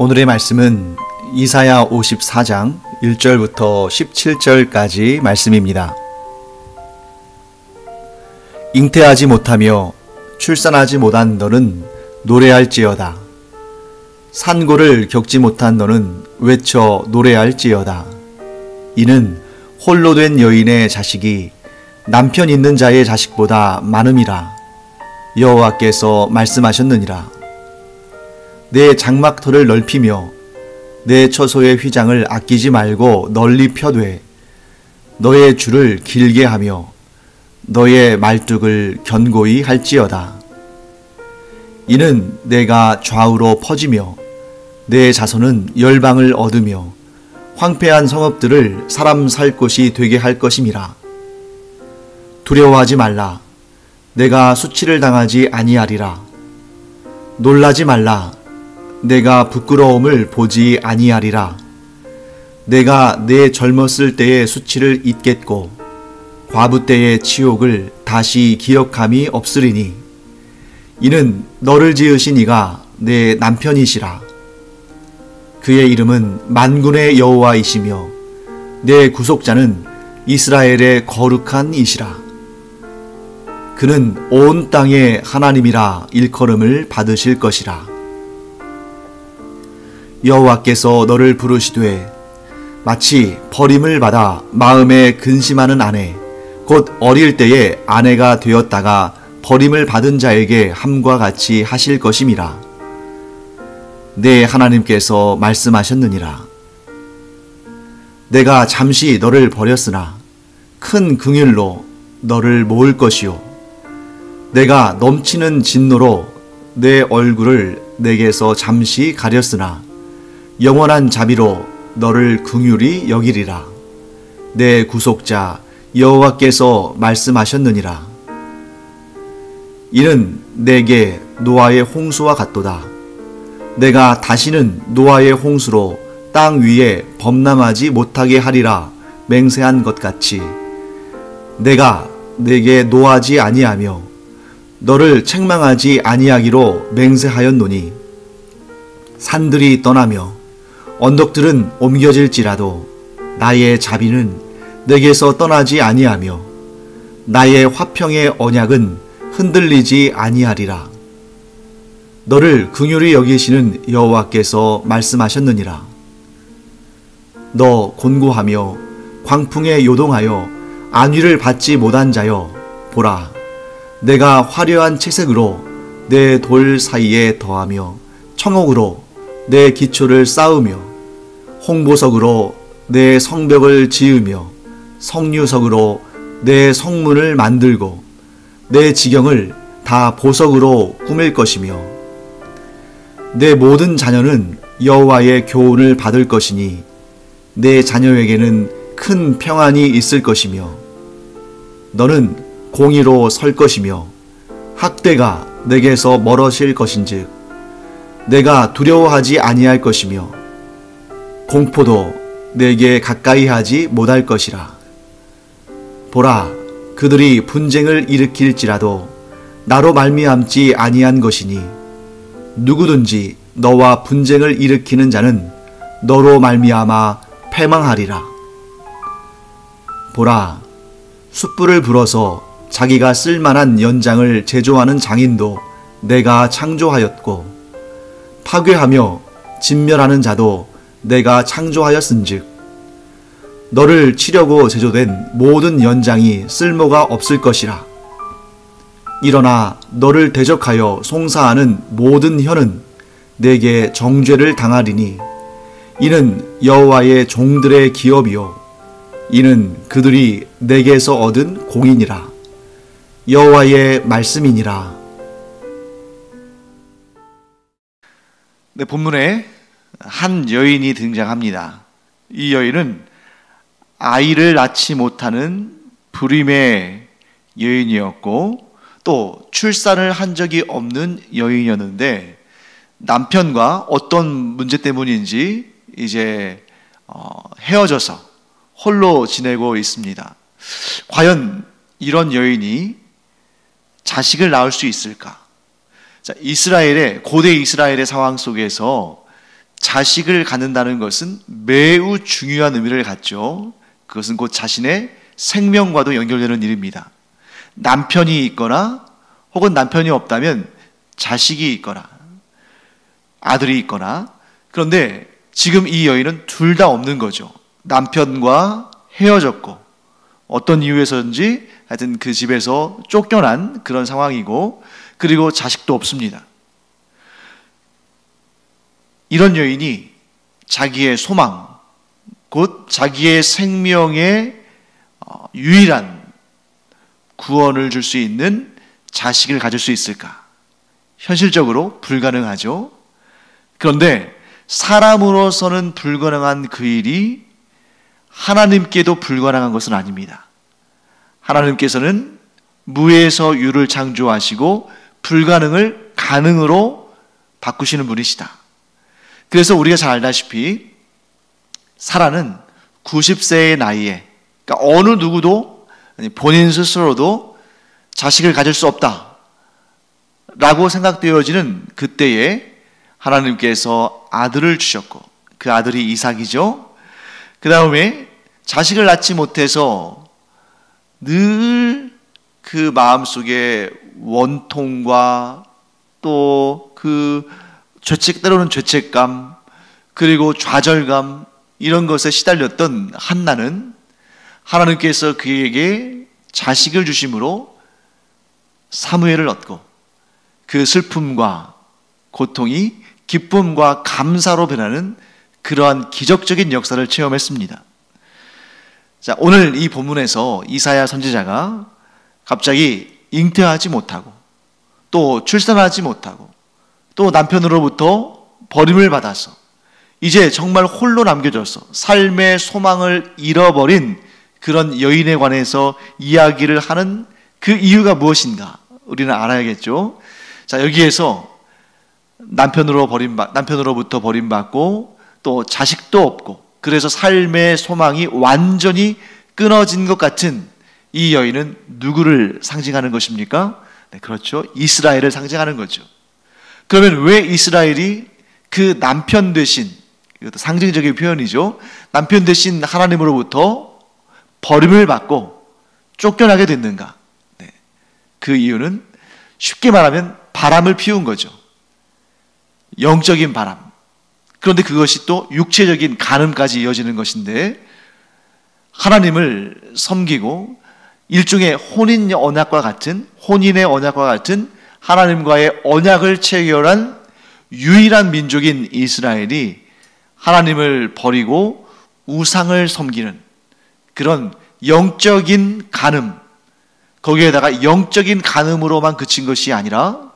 오늘의 말씀은 이사야 54장 1절부터 17절까지 말씀입니다. 잉태하지 못하며 출산하지 못한 너는 노래할지어다. 산고를 겪지 못한 너는 외쳐 노래할지어다. 이는 홀로 된 여인의 자식이 남편 있는 자의 자식보다 많음이라. 여호와께서 말씀하셨느니라. 내 장막터를 넓히며 내 처소의 휘장을 아끼지 말고 널리 펴되 너의 줄을 길게 하며 너의 말뚝을 견고히 할지어다. 이는 내가 좌우로 퍼지며 내 자손은 열방을 얻으며 황폐한 성읍들을 사람 살 곳이 되게 할 것임이라. 두려워하지 말라. 내가 수치를 당하지 아니하리라. 놀라지 말라. 내가 부끄러움을 보지 아니하리라. 내가 내 젊었을 때의 수치를 잊겠고 과부 때의 치욕을 다시 기억함이 없으리니 이는 너를 지으신 이가 내 남편이시라. 그의 이름은 만군의 여호와이시며 내 구속자는 이스라엘의 거룩한 이시라. 그는 온 땅의 하나님이라 일컬음을 받으실 것이라. 여호와께서 너를 부르시되 마치 버림을 받아 마음에 근심하는 아내 곧 어릴 때에 아내가 되었다가 버림을 받은 자에게 함과 같이 하실 것임이라. 내 하나님께서 말씀하셨느니라. 내가 잠시 너를 버렸으나 큰 긍휼로 너를 모을 것이요 내가 넘치는 진노로 내 얼굴을 내게서 잠시 가렸으나 영원한 자비로 너를 긍휼히 여기리라. 내 구속자 여호와께서 말씀하셨느니라. 이는 내게 노아의 홍수와 같도다. 내가 다시는 노아의 홍수로 땅 위에 범람하지 못하게 하리라 맹세한 것 같이 내가 내게 노하지 아니하며 너를 책망하지 아니하기로 맹세하였노니 산들이 떠나며 언덕들은 옮겨질지라도 나의 자비는 내게서 떠나지 아니하며 나의 화평의 언약은 흔들리지 아니하리라. 너를 긍휼히 여기시는 여호와께서 말씀하셨느니라. 너 곤고하며 광풍에 요동하여 안위를 받지 못한 자여 보라. 내가 화려한 채색으로 내 돌 사이에 더하며 청옥으로 내 기초를 쌓으며 홍보석으로 내 성벽을 지으며 성류석으로 내 성문을 만들고 내 지경을 다 보석으로 꾸밀 것이며 내 모든 자녀는 여호와의 교훈을 받을 것이니 내 자녀에게는 큰 평안이 있을 것이며 너는 공의로 설 것이며 학대가 내게서 멀어질 것인즉 내가 두려워하지 아니할 것이며 공포도 내게 가까이 하지 못할 것이라. 보라, 그들이 분쟁을 일으킬지라도 나로 말미암지 아니한 것이니 누구든지 너와 분쟁을 일으키는 자는 너로 말미암아 패망하리라. 보라, 숯불을 불어서 자기가 쓸만한 연장을 제조하는 장인도 내가 창조하였고 파괴하며 진멸하는 자도 내가 창조하였은즉 너를 치려고 제조된 모든 연장이 쓸모가 없을 것이라. 일어나 너를 대적하여 송사하는 모든 혀는 내게 정죄를 당하리니 이는 여호와의 종들의 기업이요 이는 그들이 내게서 얻은 공이니라. 여호와의 말씀이니라. 네, 본문에 한 여인이 등장합니다. 이 여인은 아이를 낳지 못하는 불임의 여인이었고 또 출산을 한 적이 없는 여인이었는데 남편과 어떤 문제 때문인지 이제 헤어져서 홀로 지내고 있습니다. 과연 이런 여인이 자식을 낳을 수 있을까? 자, 고대 이스라엘의 상황 속에서 자식을 갖는다는 것은 매우 중요한 의미를 갖죠. 그것은 곧 자신의 생명과도 연결되는 일입니다. 남편이 있거나 혹은 남편이 없다면 자식이 있거나 아들이 있거나, 그런데 지금 이 여인은 둘 다 없는 거죠. 남편과 헤어졌고 어떤 이유에서인지 하여튼 그 집에서 쫓겨난 그런 상황이고, 그리고 자식도 없습니다. 이런 여인이 자기의 소망, 곧 자기의 생명의 유일한 구원을 줄 수 있는 자식을 가질 수 있을까? 현실적으로 불가능하죠. 그런데 사람으로서는 불가능한 그 일이 하나님께도 불가능한 것은 아닙니다. 하나님께서는 무에서 유를 창조하시고 불가능을 가능으로 바꾸시는 분이시다. 그래서 우리가 잘 알다시피 사라는 90세의 나이에, 그러니까 어느 누구도 본인 스스로도 자식을 가질 수 없다 라고 생각되어지는 그때에 하나님께서 아들을 주셨고, 그 아들이 이삭이죠. 그 다음에 자식을 낳지 못해서 늘 그 마음속에 원통과 또 그 때로는 죄책감, 그리고 좌절감, 이런 것에 시달렸던 한나는 하나님께서 그에게 자식을 주심으로 사무엘을 얻고 그 슬픔과 고통이 기쁨과 감사로 변하는 그러한 기적적인 역사를 체험했습니다. 자, 오늘 이 본문에서 이사야 선지자가 갑자기 잉태하지 못하고 또 출산하지 못하고 또 남편으로부터 버림을 받아서 이제 정말 홀로 남겨져서 삶의 소망을 잃어버린 그런 여인에 관해서 이야기를 하는 그 이유가 무엇인가 우리는 알아야겠죠. 자, 여기에서 남편으로부터 버림받고 또 자식도 없고 그래서 삶의 소망이 완전히 끊어진 것 같은 이 여인은 누구를 상징하는 것입니까? 네, 그렇죠. 이스라엘을 상징하는 거죠. 그러면 왜 이스라엘이 그 남편 대신, 이것도 상징적인 표현이죠, 남편 대신 하나님으로부터 버림을 받고 쫓겨나게 됐는가? 네, 그 이유는 쉽게 말하면 바람을 피운 거죠. 영적인 바람. 그런데 그것이 또 육체적인 간음까지 이어지는 것인데, 하나님을 섬기고 일종의 혼인의 언약과 같은 하나님과의 언약을 체결한 유일한 민족인 이스라엘이 하나님을 버리고 우상을 섬기는 그런 영적인 간음, 거기에다가 영적인 간음으로만 그친 것이 아니라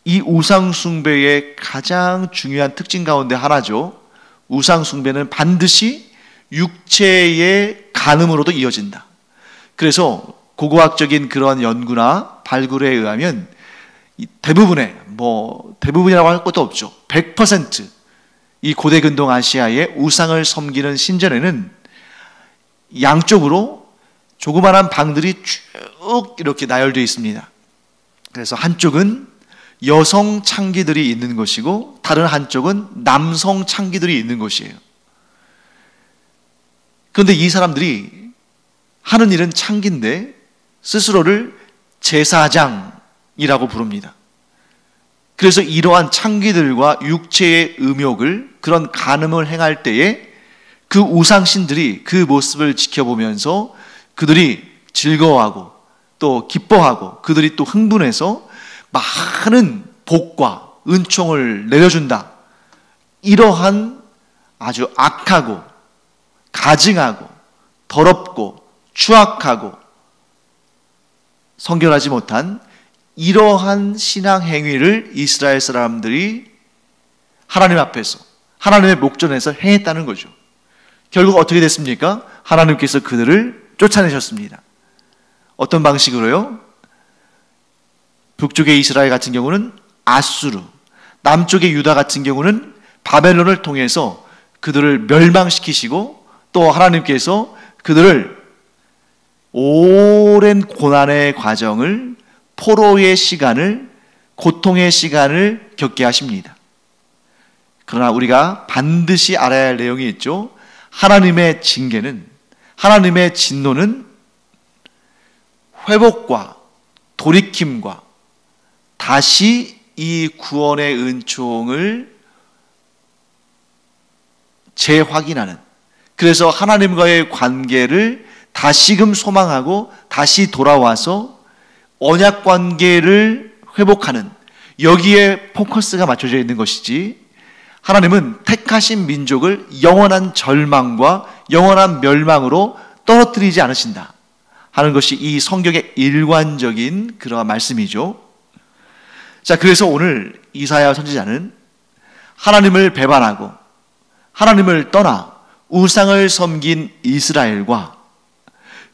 이 우상 숭배의 가장 중요한 특징 가운데 하나죠. 우상 숭배는 반드시 육체의 간음으로도 이어진다. 그래서 고고학적인 그런 연구나 발굴에 의하면 대부분이라고 할 것도 없죠. 100% 이 고대 근동 아시아의 우상을 섬기는 신전에는 양쪽으로 조그마한 방들이 쭉 이렇게 나열되어 있습니다. 그래서 한쪽은 여성 창기들이 있는 것이고 다른 한쪽은 남성 창기들이 있는 것이에요. 그런데 이 사람들이 하는 일은 창기인데 스스로를 제사장이라고 부릅니다. 그래서 이러한 창기들과 육체의 음욕을, 그런 간음을 행할 때에 그 우상신들이 그 모습을 지켜보면서 그들이 즐거워하고 또 기뻐하고 그들이 또 흥분해서 많은 복과 은총을 내려준다. 이러한 아주 악하고 가증하고 더럽고 추악하고 성결하지 못한 이러한 신앙 행위를 이스라엘 사람들이 하나님 앞에서 하나님의 목전에서 행했다는 거죠. 결국 어떻게 됐습니까? 하나님께서 그들을 쫓아내셨습니다. 어떤 방식으로요? 북쪽의 이스라엘 같은 경우는 아수르, 남쪽의 유다 같은 경우는 바벨론을 통해서 그들을 멸망시키시고 또 하나님께서 그들을 오랜 고난의 과정을, 포로의 시간을, 고통의 시간을 겪게 하십니다. 그러나 우리가 반드시 알아야 할 내용이 있죠. 하나님의 징계는, 하나님의 진노는 회복과 돌이킴과 다시 이 구원의 은총을 재확인하는, 그래서 하나님과의 관계를 다시금 소망하고 다시 돌아와서 언약 관계를 회복하는, 여기에 포커스가 맞춰져 있는 것이지, 하나님은 택하신 민족을 영원한 절망과 영원한 멸망으로 떨어뜨리지 않으신다 하는 것이 이 성경의 일관적인 그러한 말씀이죠. 자, 그래서 오늘 이사야 선지자는 하나님을 배반하고 하나님을 떠나 우상을 섬긴 이스라엘과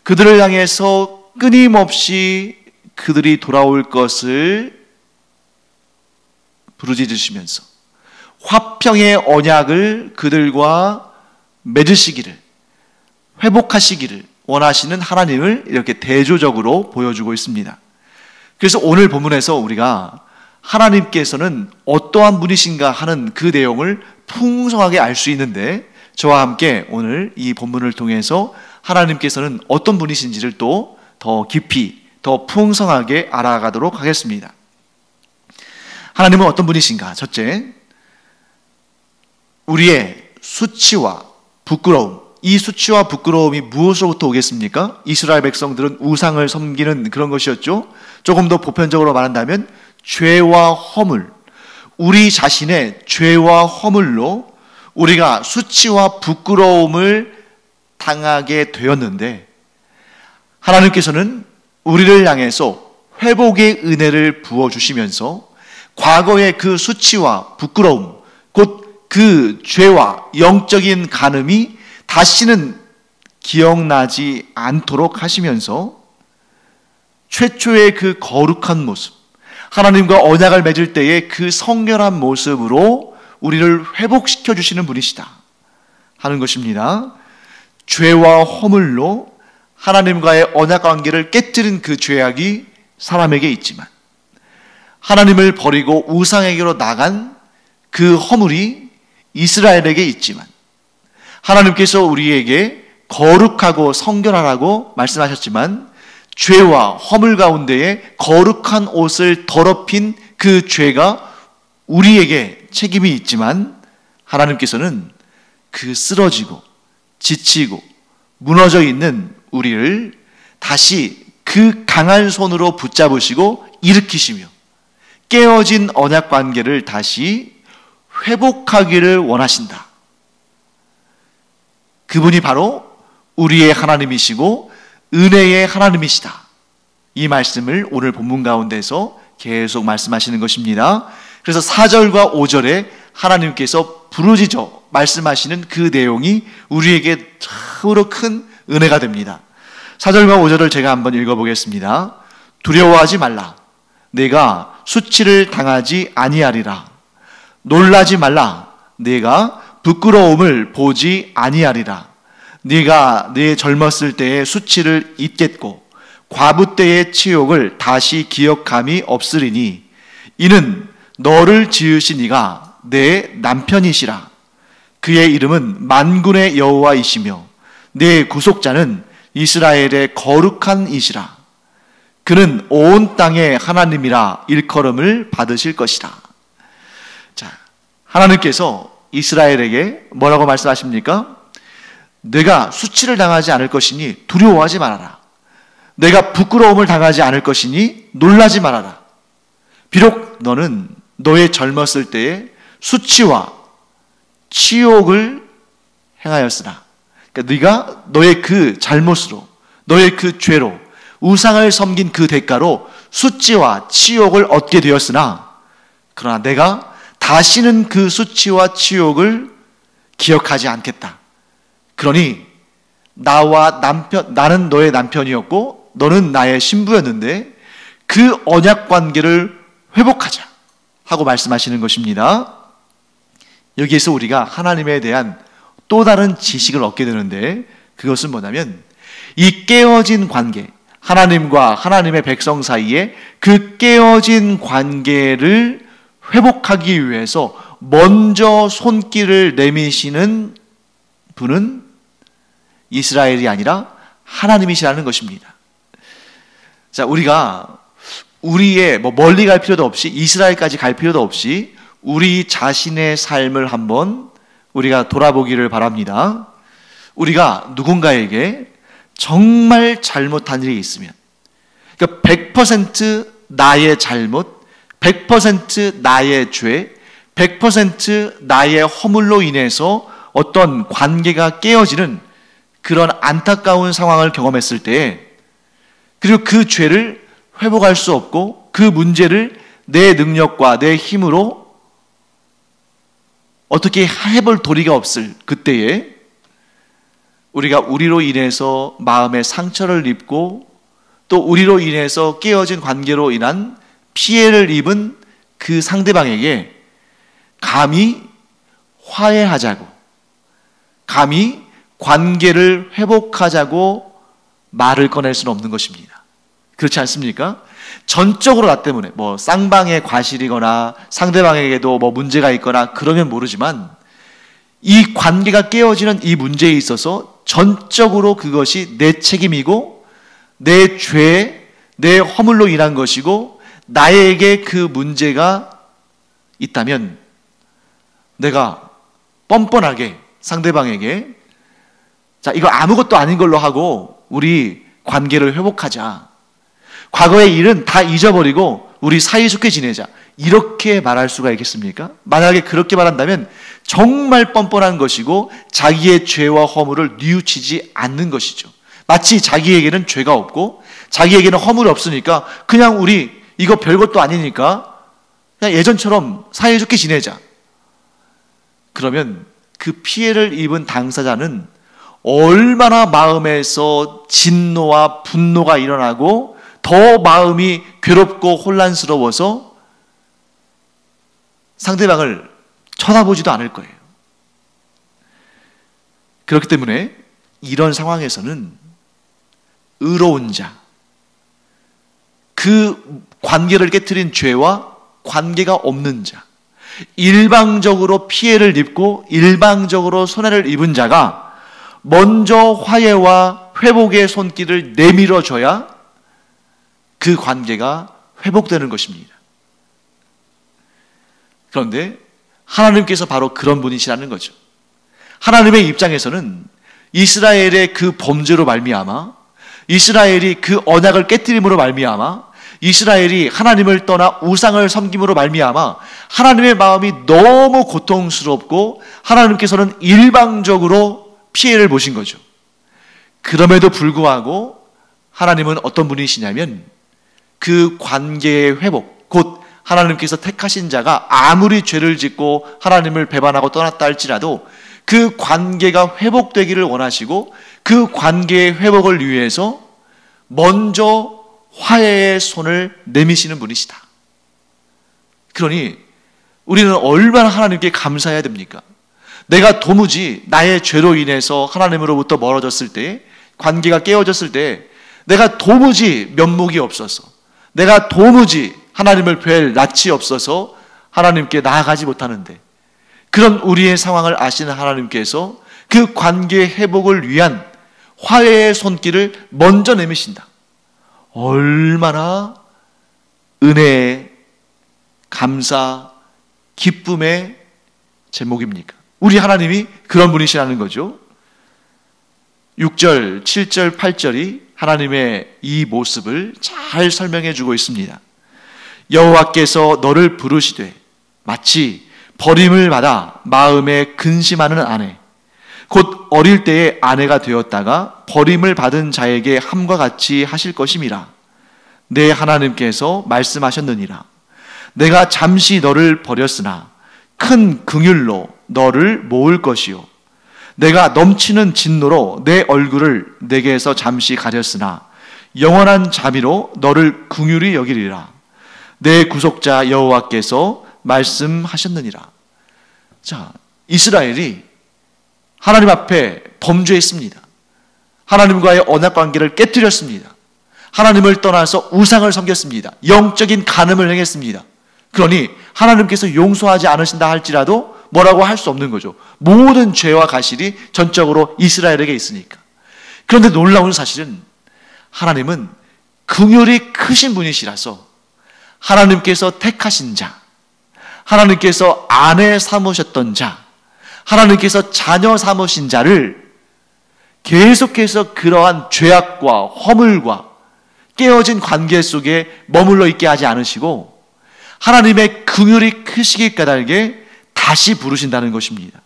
그들을 향해서 끊임없이 그들이 돌아올 것을 부르짖으시면서 화평의 언약을 그들과 맺으시기를, 회복하시기를 원하시는 하나님을 이렇게 대조적으로 보여주고 있습니다. 그래서 오늘 본문에서 우리가 하나님께서는 어떠한 분이신가 하는 그 내용을 풍성하게 알 수 있는데, 저와 함께 오늘 이 본문을 통해서 하나님께서는 어떤 분이신지를 또 더 깊이, 더 풍성하게 알아가도록 하겠습니다. 하나님은 어떤 분이신가? 첫째, 우리의 수치와 부끄러움, 이 수치와 부끄러움이 무엇으로부터 오겠습니까? 이스라엘 백성들은 우상을 섬기는 그런 것이었죠. 조금 더 보편적으로 말한다면 죄와 허물, 우리 자신의 죄와 허물로 우리가 수치와 부끄러움을 당하게 되었는데, 하나님께서는 우리를 향해서 회복의 은혜를 부어주시면서 과거의 그 수치와 부끄러움, 곧 그 죄와 영적인 간음이 다시는 기억나지 않도록 하시면서 최초의 그 거룩한 모습, 하나님과 언약을 맺을 때의 그 성결한 모습으로 우리를 회복시켜 주시는 분이시다 하는 것입니다. 죄와 허물로 하나님과의 언약 관계를 깨뜨린 그 죄악이 사람에게 있지만, 하나님을 버리고 우상에게로 나간 그 허물이 이스라엘에게 있지만, 하나님께서 우리에게 거룩하고 성결하라고 말씀하셨지만, 죄와 허물 가운데에 거룩한 옷을 더럽힌 그 죄가 우리에게 책임이 있지만, 하나님께서는 그 쓰러지고 지치고 무너져 있는 우리를 다시 그 강한 손으로 붙잡으시고 일으키시며 깨어진 언약 관계를 다시 회복하기를 원하신다. 그분이 바로 우리의 하나님이시고 은혜의 하나님이시다. 이 말씀을 오늘 본문 가운데서 계속 말씀하시는 것입니다. 그래서 4절과 5절에 하나님께서 부르짖어 말씀하시는 그 내용이 우리에게 참으로 큰 은혜가 됩니다. 4절과 5절을 제가 한번 읽어보겠습니다. 두려워하지 말라. 내가 수치를 당하지 아니하리라. 놀라지 말라. 네가 부끄러움을 보지 아니하리라. 네가 네 젊었을 때의 수치를 잊겠고 과부 때의 치욕을 다시 기억함이 없으리니 이는 너를 지으신 이가 내 남편이시라. 그의 이름은 만군의 여호와이시며 내 구속자는 이스라엘의 거룩한 이시라. 그는 온 땅의 하나님이라 일컬음을 받으실 것이라. 자, 하나님께서 이스라엘에게 뭐라고 말씀하십니까? 내가 수치를 당하지 않을 것이니 두려워하지 말아라. 내가 부끄러움을 당하지 않을 것이니 놀라지 말아라. 비록 너는 너의 젊었을 때에 수치와 치욕을 행하였으나, 그러니까 네가 너의 그 잘못으로, 너의 그 죄로 우상을 섬긴 그 대가로 수치와 치욕을 얻게 되었으나, 그러나 내가 다시는 그 수치와 치욕을 기억하지 않겠다. 그러니 나는 너의 남편이었고 너는 나의 신부였는데 그 언약 관계를 회복하자 하고 말씀하시는 것입니다. 여기에서 우리가 하나님에 대한 또 다른 지식을 얻게 되는데, 그것은 뭐냐면 이 깨어진 관계, 하나님과 하나님의 백성 사이에 그 깨어진 관계를 회복하기 위해서 먼저 손길을 내미시는 분은 이스라엘이 아니라 하나님이시라는 것입니다. 자, 우리가 우리의 멀리 갈 필요도 없이 이스라엘까지 갈 필요도 없이 우리 자신의 삶을 한번 우리가 돌아보기를 바랍니다. 우리가 누군가에게 정말 잘못한 일이 있으면, 그러니까 100% 나의 잘못, 100% 나의 죄, 100% 나의 허물로 인해서 어떤 관계가 깨어지는 그런 안타까운 상황을 경험했을 때, 그리고 그 죄를 회복할 수 없고 그 문제를 내 능력과 내 힘으로 어떻게 해볼 도리가 없을 그때에 우리가 우리로 인해서 마음의 상처를 입고 또 우리로 인해서 깨어진 관계로 인한 피해를 입은 그 상대방에게 감히 화해하자고, 감히 관계를 회복하자고 말을 꺼낼 수는 없는 것입니다. 그렇지 않습니까? 전적으로 나 때문에 쌍방의 과실이거나 상대방에게도 문제가 있거나 그러면 모르지만 이 관계가 깨어지는 이 문제에 있어서 전적으로 그것이 내 책임이고 내 죄, 내 허물로 인한 것이고 나에게 그 문제가 있다면 내가 뻔뻔하게 상대방에게 자, 이거 아무것도 아닌 걸로 하고 우리 관계를 회복하자. 과거의 일은 다 잊어버리고 우리 사이좋게 지내자. 이렇게 말할 수가 있겠습니까? 만약에 그렇게 말한다면 정말 뻔뻔한 것이고 자기의 죄와 허물을 뉘우치지 않는 것이죠. 마치 자기에게는 죄가 없고 자기에게는 허물이 없으니까 그냥 우리 이거 별것도 아니니까 그냥 예전처럼 사이좋게 지내자. 그러면 그 피해를 입은 당사자는 얼마나 마음에서 진노와 분노가 일어나고 더 마음이 괴롭고 혼란스러워서 상대방을 쳐다보지도 않을 거예요. 그렇기 때문에 이런 상황에서는 의로운 자, 그 관계를 깨트린 죄와 관계가 없는 자, 일방적으로 피해를 입고 일방적으로 손해를 입은 자가 먼저 화해와 회복의 손길을 내밀어줘야 그 관계가 회복되는 것입니다. 그런데 하나님께서 바로 그런 분이시라는 거죠. 하나님의 입장에서는 이스라엘의 그 범죄로 말미암아, 이스라엘이 그 언약을 깨뜨림으로 말미암아, 이스라엘이 하나님을 떠나 우상을 섬김으로 말미암아 하나님의 마음이 너무 고통스럽고 하나님께서는 일방적으로 피해를 보신 거죠. 그럼에도 불구하고 하나님은 어떤 분이시냐면 그 관계의 회복, 곧 하나님께서 택하신 자가 아무리 죄를 짓고 하나님을 배반하고 떠났다 할지라도 그 관계가 회복되기를 원하시고 그 관계의 회복을 위해서 먼저 화해의 손을 내미시는 분이시다. 그러니 우리는 얼마나 하나님께 감사해야 됩니까? 내가 도무지 나의 죄로 인해서 하나님으로부터 멀어졌을 때, 관계가 깨어졌을 때 내가 도무지 면목이 없어서, 내가 도무지 하나님을 뵐 낯이 없어서 하나님께 나아가지 못하는데, 그런 우리의 상황을 아시는 하나님께서 그 관계 회복을 위한 화해의 손길을 먼저 내미신다. 얼마나 은혜의, 감사, 기쁨의 제목입니까? 우리 하나님이 그런 분이시라는 거죠. 6절, 7절, 8절이 하나님의 이 모습을 잘 설명해 주고 있습니다. 여호와께서 너를 부르시되 마치 버림을 받아 마음에 근심하는 아내, 곧 어릴 때의 아내가 되었다가 버림을 받은 자에게 함과 같이 하실 것임이라. 내 하나님께서 말씀하셨느니라. 내가 잠시 너를 버렸으나 큰 긍휼로 너를 모을 것이요, 내가 넘치는 진노로 내 얼굴을 내게서 잠시 가렸으나 영원한 자비로 너를 긍휼히 여기리라. 내 구속자 여호와께서 말씀하셨느니라. 자, 이스라엘이 하나님 앞에 범죄했습니다. 하나님과의 언약 관계를 깨뜨렸습니다. 하나님을 떠나서 우상을 섬겼습니다. 영적인 간음을 행했습니다. 그러니 하나님께서 용서하지 않으신다 할지라도 뭐라고 할 수 없는 거죠. 모든 죄와 가실이 전적으로 이스라엘에게 있으니까. 그런데 놀라운 사실은 하나님은 긍휼이 크신 분이시라서 하나님께서 택하신 자, 하나님께서 아내 삼으셨던 자, 하나님께서 자녀 삼으신 자를 계속해서 그러한 죄악과 허물과 깨어진 관계 속에 머물러 있게 하지 않으시고 하나님의 긍휼이 크시기 까닭에 다시 부르신다는 것입니다.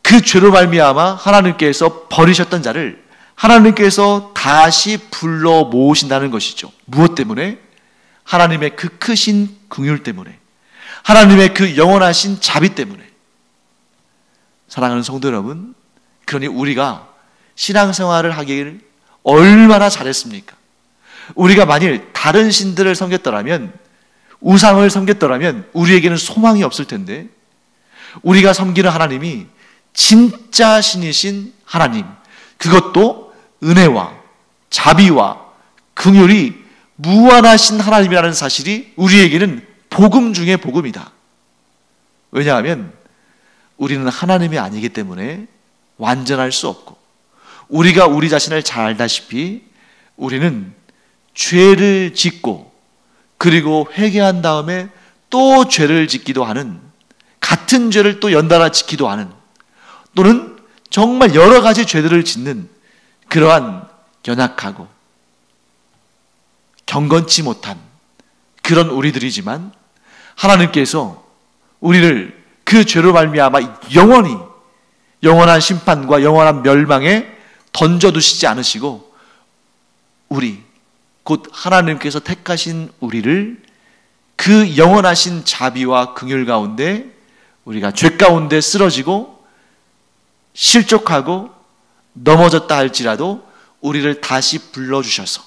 그 죄로 말미암아 하나님께서 버리셨던 자를 하나님께서 다시 불러 모으신다는 것이죠. 무엇 때문에? 하나님의 그 크신 긍휼 때문에, 하나님의 그 영원하신 자비 때문에. 사랑하는 성도 여러분, 그러니 우리가 신앙생활을 하기를 얼마나 잘했습니까? 우리가 만일 다른 신들을 섬겼더라면, 우상을 섬겼더라면 우리에게는 소망이 없을 텐데, 우리가 섬기는 하나님이 진짜 신이신 하나님, 그것도 은혜와 자비와 긍휼이 무한하신 하나님이라는 사실이 우리에게는 복음 중에 복음이다. 왜냐하면 우리는 하나님이 아니기 때문에 완전할 수 없고, 우리가 우리 자신을 잘 알다시피 우리는 죄를 짓고 그리고 회개한 다음에 또 죄를 짓기도 하는, 같은 죄를 또 연달아 짓기도 하는, 또는 정말 여러 가지 죄들을 짓는 그러한 연약하고 경건치 못한 그런 우리들이지만, 하나님께서 우리를 그 죄로 말미암아 영원히 영원한 심판과 영원한 멸망에 던져두시지 않으시고, 우리 곧 하나님께서 택하신 우리를 그 영원하신 자비와 긍휼 가운데, 우리가 죄 가운데 쓰러지고 실족하고 넘어졌다 할지라도 우리를 다시 불러주셔서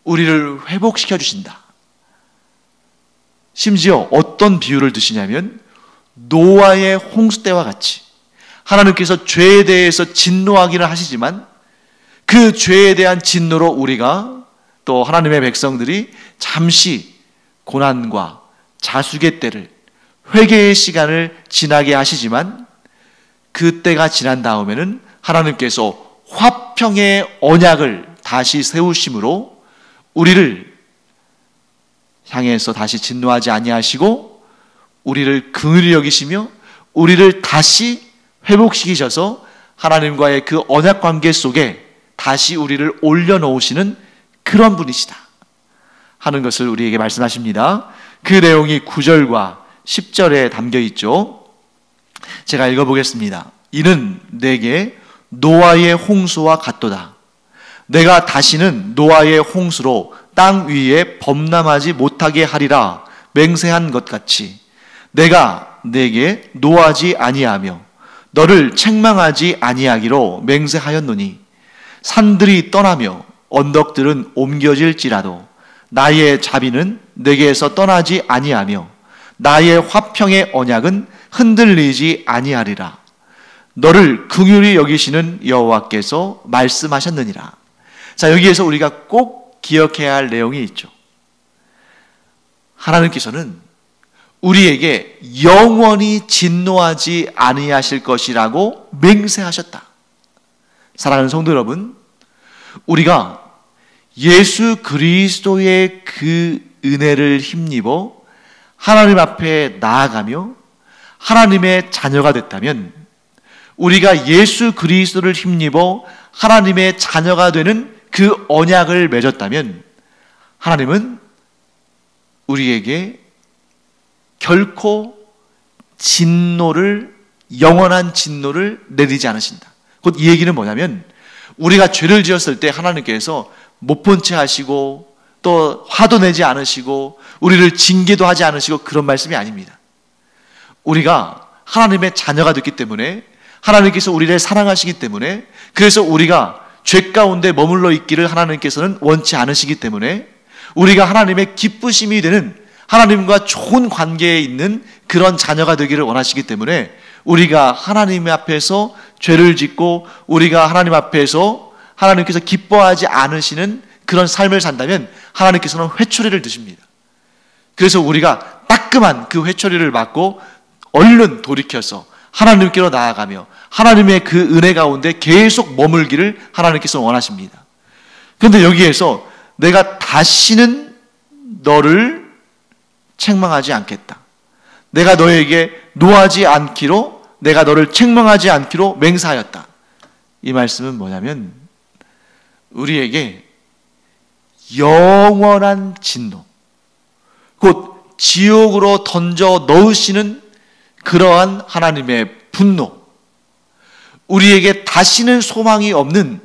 우리를 회복시켜 주신다. 심지어 어떤 비유를 드시냐면 노아의 홍수 때와 같이 하나님께서 죄에 대해서 진노하기는 하시지만 그 죄에 대한 진노로 우리가, 또 하나님의 백성들이 잠시 고난과 자숙의 때를, 회개의 시간을 지나게 하시지만 그 때가 지난 다음에는 하나님께서 화평의 언약을 다시 세우심으로 우리를 향해서 다시 진노하지 아니하시고 우리를 긍휼히 여기시며 우리를 다시 회복시키셔서 하나님과의 그 언약 관계 속에 다시 우리를 올려놓으시는 그런 분이시다 하는 것을 우리에게 말씀하십니다. 그 내용이 9절과 10절에 담겨 있죠. 제가 읽어보겠습니다. 이는 내게 노아의 홍수와 같도다. 내가 다시는 노아의 홍수로 땅 위에 범람하지 못하게 하리라 맹세한 것 같이 내가 내게 노하지 아니하며 너를 책망하지 아니하기로 맹세하였노니, 산들이 떠나며 언덕들은 옮겨질지라도 나의 자비는 내게서 떠나지 아니하며 나의 화평의 언약은 흔들리지 아니하리라. 너를 긍휼히 여기시는 여호와께서 말씀하셨느니라. 자, 여기에서 우리가 꼭 기억해야 할 내용이 있죠. 하나님께서는 우리에게 영원히 진노하지 아니하실 것이라고 맹세하셨다. 사랑하는 성도 여러분, 우리가 예수 그리스도의 그 은혜를 힘입어 하나님 앞에 나아가며 하나님의 자녀가 됐다면, 우리가 예수 그리스도를 힘입어 하나님의 자녀가 되는 그 언약을 맺었다면, 하나님은 우리에게 결코 진노를, 영원한 진노를 내리지 않으신다. 곧 이 얘기는 뭐냐면, 우리가 죄를 지었을 때 하나님께서 못 본 채 하시고 또 화도 내지 않으시고 우리를 징계도 하지 않으시고 그런 말씀이 아닙니다. 우리가 하나님의 자녀가 됐기 때문에, 하나님께서 우리를 사랑하시기 때문에, 그래서 우리가 죄 가운데 머물러 있기를 하나님께서는 원치 않으시기 때문에, 우리가 하나님의 기쁘심이 되는, 하나님과 좋은 관계에 있는 그런 자녀가 되기를 원하시기 때문에, 우리가 하나님 앞에서 죄를 짓고 우리가 하나님 앞에서 하나님께서 기뻐하지 않으시는 그런 삶을 산다면 하나님께서는 회초리를 드십니다. 그래서 우리가 따끔한 그 회초리를 맞고 얼른 돌이켜서 하나님께로 나아가며 하나님의 그 은혜 가운데 계속 머물기를 하나님께서 원하십니다. 그런데 여기에서 내가 다시는 너를 책망하지 않겠다, 내가 너에게 노하지 않기로, 내가 너를 책망하지 않기로 맹세하였다. 이 말씀은 뭐냐면 우리에게 영원한 진노, 곧 지옥으로 던져 넣으시는 그러한 하나님의 분노, 우리에게 다시는 소망이 없는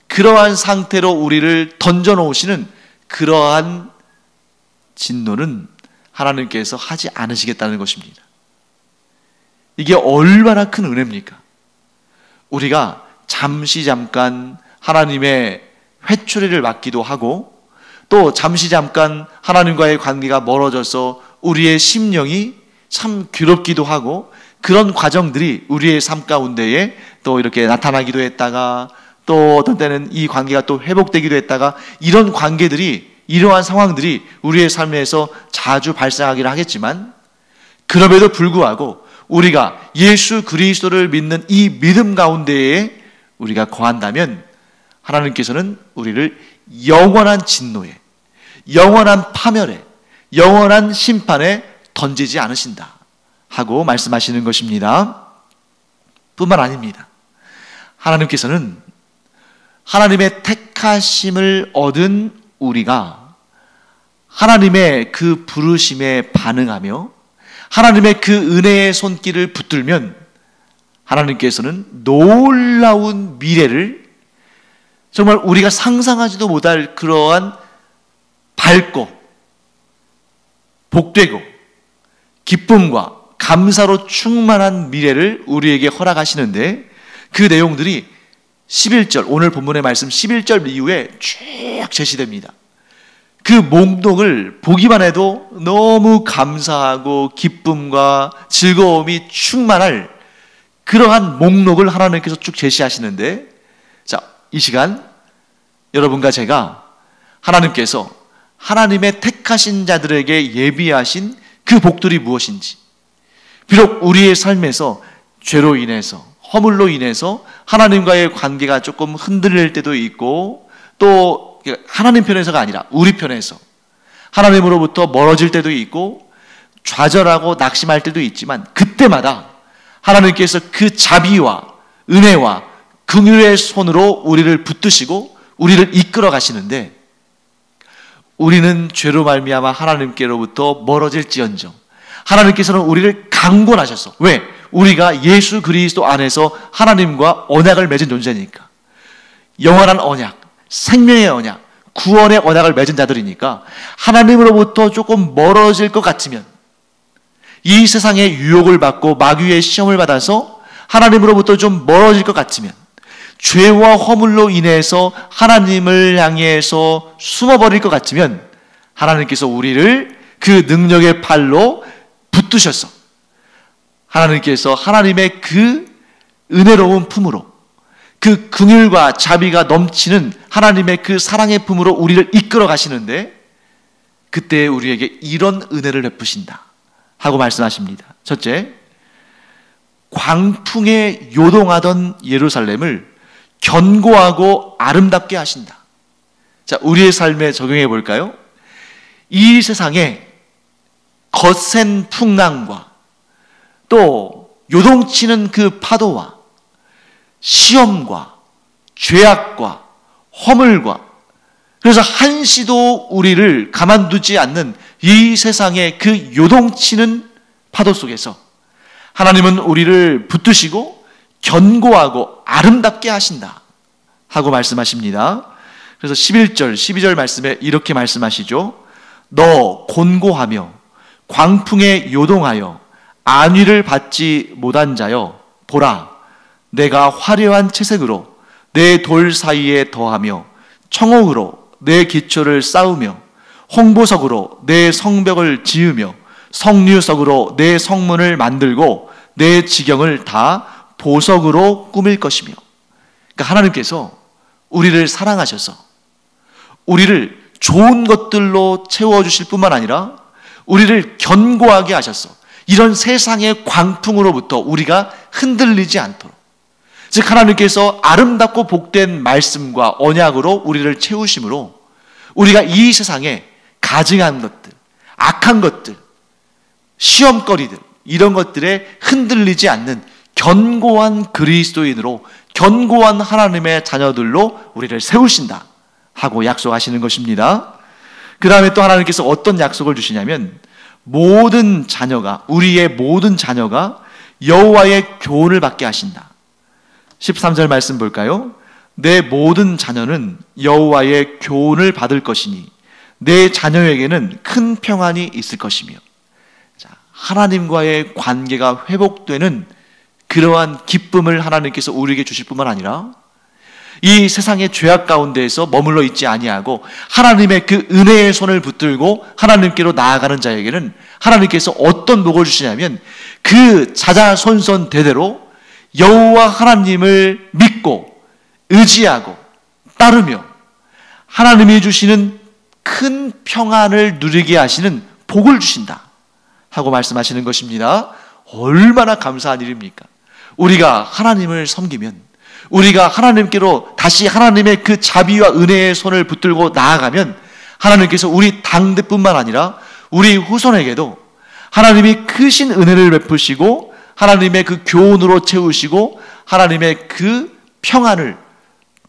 그러한 상태로 우리를 던져 놓으시는 그러한 진노는 하나님께서 하지 않으시겠다는 것입니다. 이게 얼마나 큰 은혜입니까? 우리가 잠깐 하나님의 회초리를 맞기도 하고, 또 잠깐 하나님과의 관계가 멀어져서 우리의 심령이 참 괴롭기도 하고, 그런 과정들이 우리의 삶 가운데에 또 이렇게 나타나기도 했다가, 또 어떤 때는 이 관계가 또 회복되기도 했다가, 이런 관계들이, 이러한 상황들이 우리의 삶에서 자주 발생하기를 하겠지만, 그럼에도 불구하고 우리가 예수 그리스도를 믿는 이 믿음 가운데에 우리가 거한다면 하나님께서는 우리를 영원한 진노에, 영원한 파멸에, 영원한 심판에 던지지 않으신다 하고 말씀하시는 것입니다. 뿐만 아닙니다. 하나님께서는 하나님의 택하심을 얻은 우리가 하나님의 그 부르심에 반응하며 하나님의 그 은혜의 손길을 붙들면 하나님께서는 놀라운 미래를, 정말 우리가 상상하지도 못할 그러한 밝고 복되고 기쁨과 감사로 충만한 미래를 우리에게 허락하시는데, 그 내용들이 11절, 오늘 본문의 말씀 11절 이후에 쭉 제시됩니다. 그 목록을 보기만 해도 너무 감사하고 기쁨과 즐거움이 충만할 그러한 목록을 하나님께서 쭉 제시하시는데, 자, 이 시간 여러분과 제가 하나님께서 하나님의 택하신 자들에게 예비하신 그 복들이 무엇인지, 비록 우리의 삶에서 죄로 인해서, 허물로 인해서 하나님과의 관계가 조금 흔들릴 때도 있고, 또 하나님 편에서가 아니라 우리 편에서 하나님으로부터 멀어질 때도 있고 좌절하고 낙심할 때도 있지만, 그때마다 하나님께서 그 자비와 은혜와 긍휼의 손으로 우리를 붙드시고 우리를 이끌어 가시는데, 우리는 죄로 말미암아 하나님께로부터 멀어질지언정 하나님께서는 우리를 강권하셔서, 왜? 우리가 예수 그리스도 안에서 하나님과 언약을 맺은 존재니까, 영원한 언약, 생명의 언약, 구원의 언약을 맺은 자들이니까 하나님으로부터 조금 멀어질 것 같으면, 이 세상의 유혹을 받고 마귀의 시험을 받아서 하나님으로부터 좀 멀어질 것 같으면, 죄와 허물로 인해서 하나님을 향해서 숨어버릴 것 같으면, 하나님께서 우리를 그 능력의 팔로 붙드셔서 하나님께서 하나님의 그 은혜로운 품으로, 그 긍휼과 자비가 넘치는 하나님의 그 사랑의 품으로 우리를 이끌어 가시는데, 그때 우리에게 이런 은혜를 베푸신다 하고 말씀하십니다. 첫째, 광풍에 요동하던 예루살렘을 견고하고 아름답게 하신다. 자, 우리의 삶에 적용해 볼까요? 이 세상에 거센 풍랑과 또 요동치는 그 파도와 시험과 죄악과 허물과, 그래서 한시도 우리를 가만두지 않는 이 세상의 그 요동치는 파도 속에서 하나님은 우리를 붙드시고 견고하고 아름답게 하신다 하고 말씀하십니다. 그래서 11절, 12절 말씀에 이렇게 말씀하시죠. 너 곤고하며 광풍에 요동하여 안위를 받지 못한 자여, 보라, 내가 화려한 채색으로 내 돌 사이에 더하며 청옥으로 내 기초를 쌓으며 홍보석으로 내 성벽을 지으며 석류석으로 내 성문을 만들고 내 지경을 다 보석으로 꾸밀 것이며. 그러니까 하나님께서 우리를 사랑하셔서 우리를 좋은 것들로 채워주실 뿐만 아니라 우리를 견고하게 하셔서 이런 세상의 광풍으로부터 우리가 흔들리지 않도록, 즉 하나님께서 아름답고 복된 말씀과 언약으로 우리를 채우심으로 우리가 이 세상에 가증한 것들, 악한 것들, 시험거리들, 이런 것들에 흔들리지 않는 견고한 그리스도인으로, 견고한 하나님의 자녀들로 우리를 세우신다 하고 약속하시는 것입니다. 그 다음에 또 하나님께서 어떤 약속을 주시냐면, 모든 자녀가, 우리의 모든 자녀가 여호와의 교훈을 받게 하신다. 13절 말씀 볼까요? 내 모든 자녀는 여호와의 교훈을 받을 것이니 내 자녀에게는 큰 평안이 있을 것이며. 자, 하나님과의 관계가 회복되는 그러한 기쁨을 하나님께서 우리에게 주실 뿐만 아니라 이 세상의 죄악 가운데에서 머물러 있지 아니하고 하나님의 그 은혜의 손을 붙들고 하나님께로 나아가는 자에게는 하나님께서 어떤 복을 주시냐면, 그 자자손손 대대로 여호와 하나님을 믿고 의지하고 따르며 하나님이 주시는 큰 평안을 누리게 하시는 복을 주신다 하고 말씀하시는 것입니다. 얼마나 감사한 일입니까? 우리가 하나님을 섬기면, 우리가 하나님께로 다시 하나님의 그 자비와 은혜의 손을 붙들고 나아가면 하나님께서 우리 당대뿐만 아니라 우리 후손에게도 하나님이 크신 은혜를 베푸시고 하나님의 그 교훈으로 채우시고 하나님의 그 평안을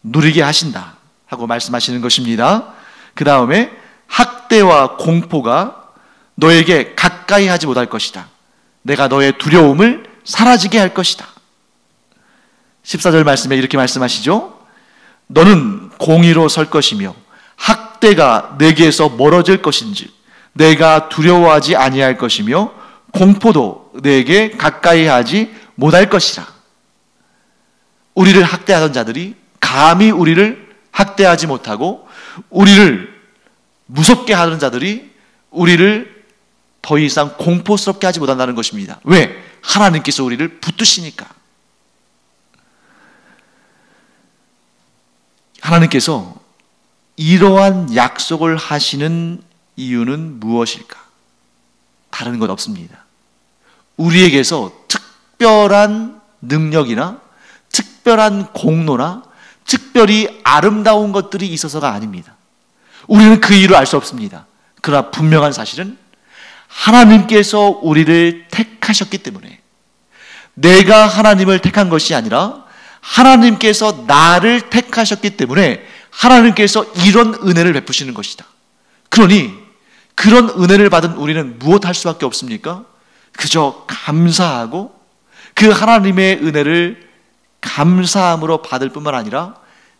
누리게 하신다 하고 말씀하시는 것입니다. 그 다음에 학대와 공포가 너에게 가까이 하지 못할 것이다. 내가 너의 두려움을 사라지게 할 것이다. 14절 말씀에 이렇게 말씀하시죠. 너는 공의로 설 것이며 학대가 내게서 멀어질 것인즉 내가 두려워하지 아니할 것이며 공포도 내게 가까이 하지 못할 것이라. 우리를 학대하던 자들이 감히 우리를 학대하지 못하고, 우리를 무섭게 하던 자들이 우리를 더 이상 공포스럽게 하지 못한다는 것입니다. 왜? 하나님께서 우리를 붙드시니까. 하나님께서 이러한 약속을 하시는 이유는 무엇일까? 다른 것 없습니다. 우리에게서 특별한 능력이나 특별한 공로나 특별히 아름다운 것들이 있어서가 아닙니다. 우리는 그 이유를 알 수 없습니다. 그러나 분명한 사실은 하나님께서 우리를 택하셨기 때문에, 내가 하나님을 택한 것이 아니라 하나님께서 나를 택하셨기 때문에 하나님께서 이런 은혜를 베푸시는 것이다. 그러니 그런 은혜를 받은 우리는 무엇 할 수밖에 없습니까? 그저 감사하고 그 하나님의 은혜를 감사함으로 받을 뿐만 아니라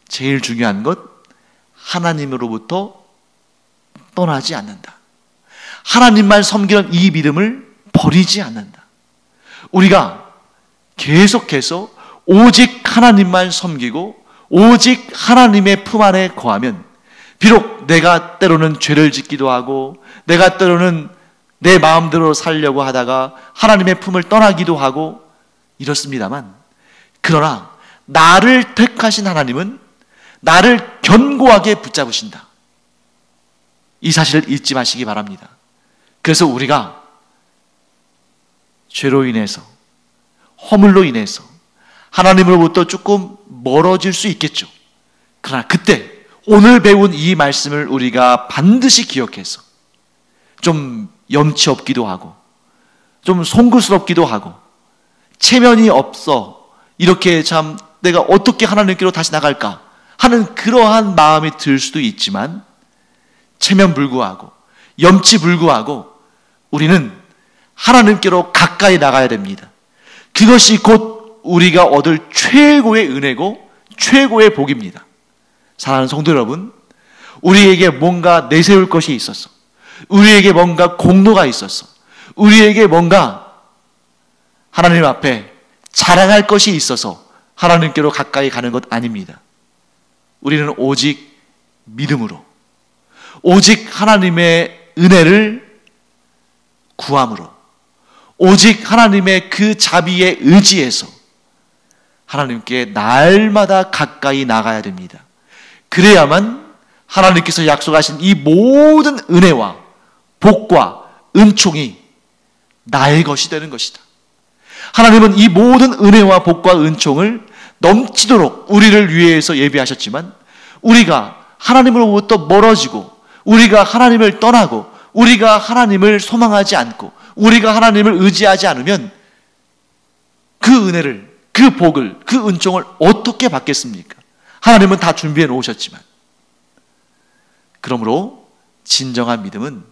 제일 중요한 것, 하나님으로부터 떠나지 않는다. 하나님만 섬기는 이 믿음을 버리지 않는다. 우리가 계속해서 오직 하나님만 섬기고 오직 하나님의 품 안에 거하면, 비록 내가 때로는 죄를 짓기도 하고 내가 때로는 내 마음대로 살려고 하다가 하나님의 품을 떠나기도 하고 이렇습니다만, 그러나 나를 택하신 하나님은 나를 견고하게 붙잡으신다. 이 사실을 잊지 마시기 바랍니다. 그래서 우리가 죄로 인해서, 허물로 인해서 하나님으로부터 조금 멀어질 수 있겠죠. 그러나 그때 오늘 배운 이 말씀을 우리가 반드시 기억해서 좀 염치 없기도 하고 좀 송구스럽기도 하고 체면이 없어, 이렇게 참 내가 어떻게 하나님께로 다시 나갈까 하는 그러한 마음이 들 수도 있지만, 체면 불구하고 염치 불구하고 우리는 하나님께로 가까이 나가야 됩니다. 그것이 곧 우리가 얻을 최고의 은혜고 최고의 복입니다. 사랑하는 성도 여러분, 우리에게 뭔가 내세울 것이 있었어, 우리에게 뭔가 공로가 있었어, 우리에게 뭔가 하나님 앞에 자랑할 것이 있어서 하나님께로 가까이 가는 것 아닙니다. 우리는 오직 믿음으로, 오직 하나님의 은혜를 구함으로, 오직 하나님의 그 자비에 의지해서 하나님께 날마다 가까이 나가야 됩니다. 그래야만 하나님께서 약속하신 이 모든 은혜와 복과 은총이 나의 것이 되는 것이다. 하나님은 이 모든 은혜와 복과 은총을 넘치도록 우리를 위해서 예비하셨지만, 우리가 하나님으로부터 멀어지고, 우리가 하나님을 떠나고, 우리가 하나님을 소망하지 않고, 우리가 하나님을 의지하지 않으면 그 은혜를, 그 복을, 그 은총을 어떻게 받겠습니까? 하나님은 다 준비해 놓으셨지만. 그러므로 진정한 믿음은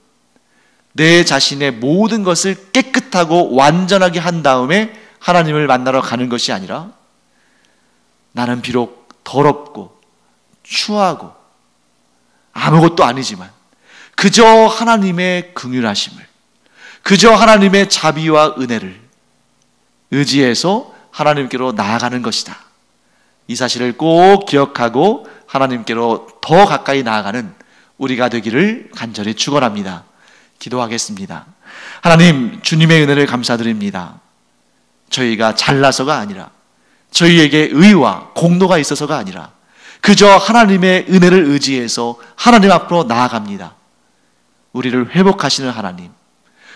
내 자신의 모든 것을 깨끗하고 완전하게 한 다음에 하나님을 만나러 가는 것이 아니라, 나는 비록 더럽고 추하고 아무것도 아니지만 그저 하나님의 긍휼하심을, 그저 하나님의 자비와 은혜를 의지해서 하나님께로 나아가는 것이다. 이 사실을 꼭 기억하고 하나님께로 더 가까이 나아가는 우리가 되기를 간절히 축원합니다. 기도하겠습니다. 하나님, 주님의 은혜를 감사드립니다. 저희가 잘나서가 아니라, 저희에게 의와 공로가 있어서가 아니라 그저 하나님의 은혜를 의지해서 하나님 앞으로 나아갑니다. 우리를 회복하시는 하나님,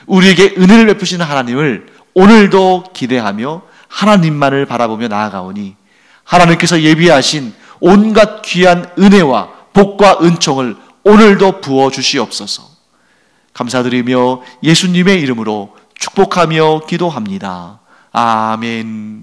우리에게 은혜를 베푸시는 하나님을 오늘도 기대하며 하나님만을 바라보며 나아가오니, 하나님께서 예비하신 온갖 귀한 은혜와 복과 은총을 오늘도 부어 주시옵소서. 감사드리며 예수님의 이름으로 축복하며 기도합니다. 아멘.